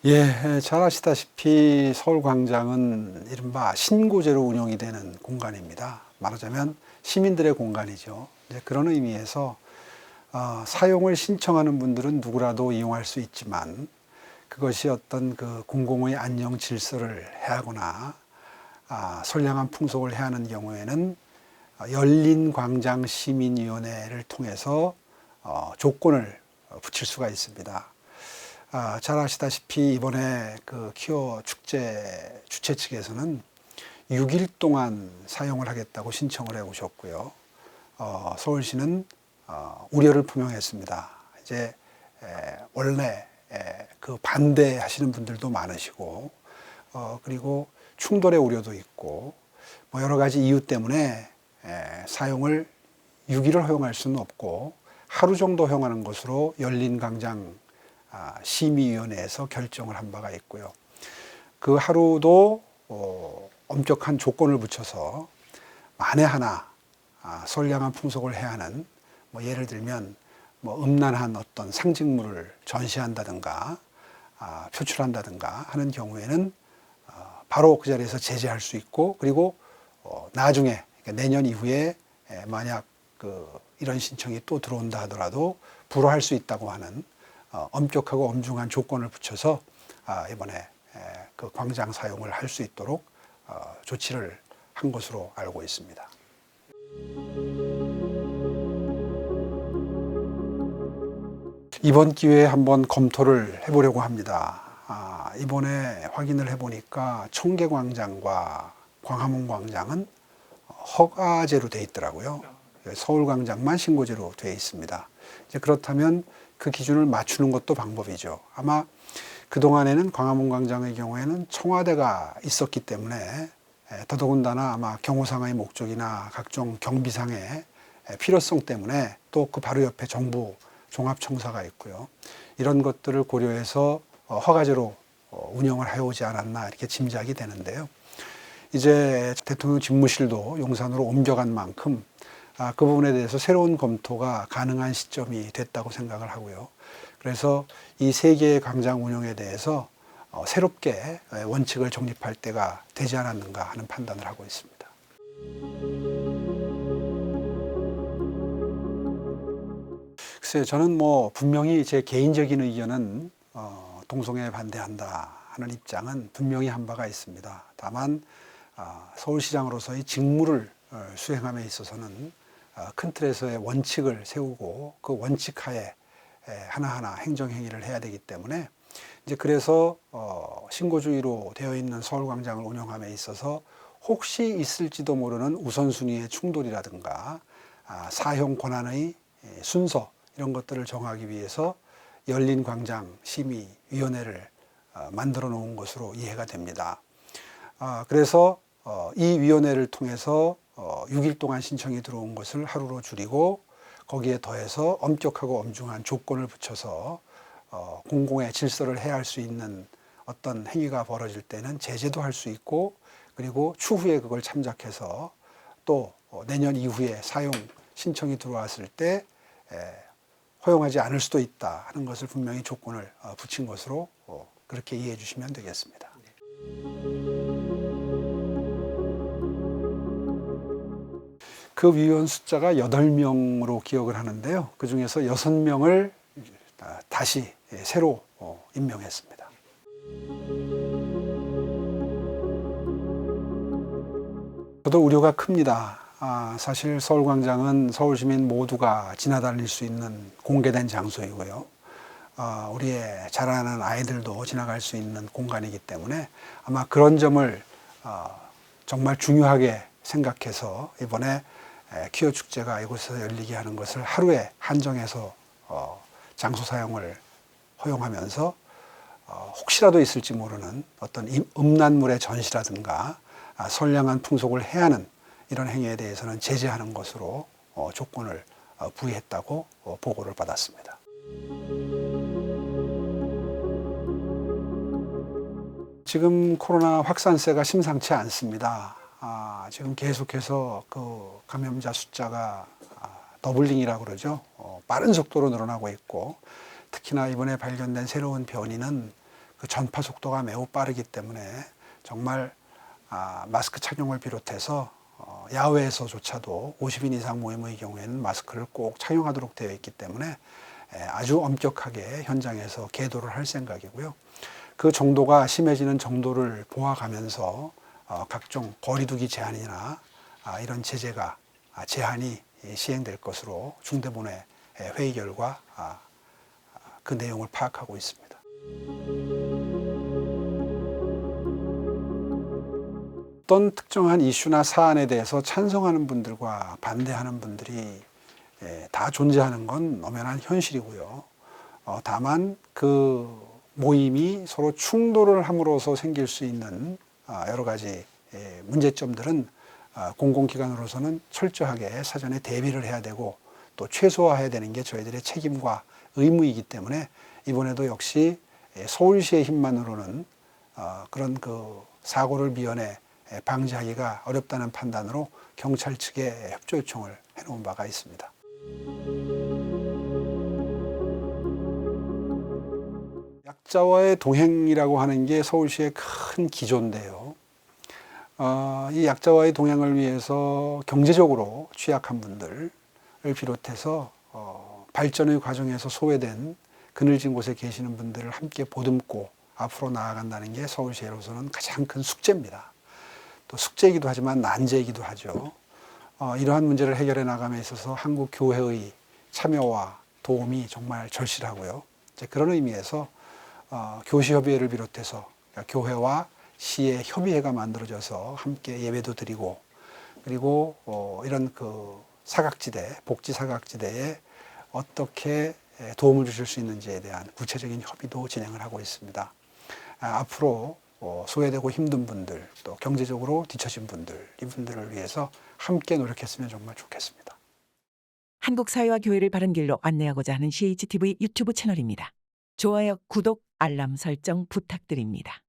예, 잘 아시다시피 서울광장은 이른바 신고제로 운영이 되는 공간입니다. 말하자면 시민들의 공간이죠. 이제 그런 의미에서 사용을 신청하는 분들은 누구라도 이용할 수 있지만 그것이 어떤 그 공공의 안녕 질서를 해하거나 선량한 풍속을 해하는 경우에는 열린광장시민위원회를 통해서 조건을 붙일 수가 있습니다. 잘 아시다시피 이번에 그 퀴어 축제 주최 측에서는 6일 동안 사용을 하겠다고 신청을 해 오셨고요. 서울시는 우려를 표명했습니다. 이제 원래 그 반대하시는 분들도 많으시고 그리고 충돌의 우려도 있고 뭐 여러 가지 이유 때문에 사용을 6일을 허용할 수는 없고 하루 정도 허용하는 것으로 열린광장 심의위원회에서 결정을 한 바가 있고요. 그 하루도 엄격한 조건을 붙여서 만에 하나 선량한 풍속을 해야 하는 뭐 예를 들면 뭐 음란한 어떤 상징물을 전시한다든가 표출한다든가 하는 경우에는 바로 그 자리에서 제재할 수 있고 그리고 나중에 그러니까 내년 이후에 만약 이런 신청이 또 들어온다 하더라도 불허할 수 있다고 하는 엄격하고 엄중한 조건을 붙여서 이번에 그 광장 사용을 할 수 있도록 조치를 한 것으로 알고 있습니다. 이번 기회에 한번 검토를 해보려고 합니다. 이번에 확인을 해보니까 청계광장과 광화문광장은 허가제로 되어 있더라고요. 서울광장만 신고제로 되어 있습니다. 이제 그렇다면 그 기준을 맞추는 것도 방법이죠. 아마 그동안에는 광화문광장의 경우에는 청와대가 있었기 때문에 더더군다나 아마 경호상의 목적이나 각종 경비상의 필요성 때문에 또 그 바로 옆에 정부 종합청사가 있고요. 이런 것들을 고려해서 허가제로 운영을 해오지 않았나 이렇게 짐작이 되는데요. 이제 대통령 집무실도 용산으로 옮겨간 만큼 그 부분에 대해서 새로운 검토가 가능한 시점이 됐다고 생각을 하고요. 그래서 이 세 개의 광장 운영에 대해서 새롭게 원칙을 정립할 때가 되지 않았는가 하는 판단을 하고 있습니다. 글쎄요, 저는 뭐 분명히 제 개인적인 의견은 동성애에 반대한다 하는 입장은 분명히 한 바가 있습니다. 다만 서울시장으로서의 직무를 수행함에 있어서는 큰 틀에서의 원칙을 세우고 그 원칙 하에 하나하나 행정행위를 해야 되기 때문에 이제 그래서 신고주의로 되어 있는 서울광장을 운영함에 있어서 혹시 있을지도 모르는 우선순위의 충돌이라든가 사용 권한의 순서 이런 것들을 정하기 위해서 열린광장 심의위원회를 만들어 놓은 것으로 이해가 됩니다. 그래서 이 위원회를 통해서 6일 동안 신청이 들어온 것을 하루로 줄이고 거기에 더해서 엄격하고 엄중한 조건을 붙여서 공공의 질서를 해할 수 있는 어떤 행위가 벌어질 때는 제재도 할 수 있고 그리고 추후에 그걸 참작해서 또 내년 이후에 사용 신청이 들어왔을 때 허용하지 않을 수도 있다 하는 것을 분명히 조건을 붙인 것으로 그렇게 이해해 주시면 되겠습니다. 그 위원 숫자가 8명으로 기억을 하는데요. 그 중에서 6명을 다시 새로 임명했습니다. 저도 우려가 큽니다. 사실 서울광장은 서울시민 모두가 지나다닐 수 있는 공개된 장소이고요. 우리의 자라나는 아이들도 지나갈 수 있는 공간이기 때문에 아마 그런 점을 정말 중요하게 생각해서 이번에 퀴어 축제가 이곳에서 열리게 하는 것을 하루에 한정해서 장소 사용을 허용하면서 혹시라도 있을지 모르는 어떤 음란물의 전시라든가 선량한 풍속을 해하는 이런 행위에 대해서는 제재하는 것으로 조건을 부여했다고 보고를 받았습니다. 지금 코로나 확산세가 심상치 않습니다. 지금 계속해서 그 감염자 숫자가 더블링이라고 그러죠. 빠른 속도로 늘어나고 있고 특히나 이번에 발견된 새로운 변이는 그 전파 속도가 매우 빠르기 때문에 정말 마스크 착용을 비롯해서 야외에서조차도 50인 이상 모임의 경우에는 마스크를 꼭 착용하도록 되어 있기 때문에 아주 엄격하게 현장에서 계도를 할 생각이고요. 그 정도가 심해지는 정도를 보아가면서 각종 거리두기 제한이나 이런 제재가 제한이 시행될 것으로 중대본회 회의 결과 그 내용을 파악하고 있습니다. 어떤 특정한 이슈나 사안에 대해서 찬성하는 분들과 반대하는 분들이 다 존재하는 건 엄연한 현실이고요. 다만 그 모임이 서로 충돌을 함으로써 생길 수 있는 여러 가지 문제점들은 공공기관으로서는 철저하게 사전에 대비를 해야 되고 또 최소화해야 되는 게 저희들의 책임과 의무이기 때문에 이번에도 역시 서울시의 힘만으로는 그런 그 사고를 미연에 방지하기가 어렵다는 판단으로 경찰 측에 협조 요청을 해놓은 바가 있습니다. 약자와의 동행이라고 하는 게 서울시의 큰 기조인데요. 이 약자와의 동행을 위해서 경제적으로 취약한 분들을 비롯해서 발전의 과정에서 소외된 그늘진 곳에 계시는 분들을 함께 보듬고 앞으로 나아간다는 게 서울시로서는 가장 큰 숙제입니다. 또 숙제이기도 하지만 난제이기도 하죠. 이러한 문제를 해결해 나감에 있어서 한국 교회의 참여와 도움이 정말 절실하고요. 이제 그런 의미에서 교시협의회를 비롯해서 교회와 시의 협의회가 만들어져서 함께 예배도 드리고 그리고 이런 그 사각지대, 복지 사각지대에 어떻게 도움을 주실 수 있는지에 대한 구체적인 협의도 진행을 하고 있습니다. 앞으로 소외되고 힘든 분들, 또 경제적으로 뒤처진 분들, 이분들을 위해서 함께 노력했으면 정말 좋겠습니다. 한국 사회와 교회를 바른 길로 안내하고자 하는 CHTV 유튜브 채널입니다. 좋아요, 구독, 알람 설정 부탁드립니다.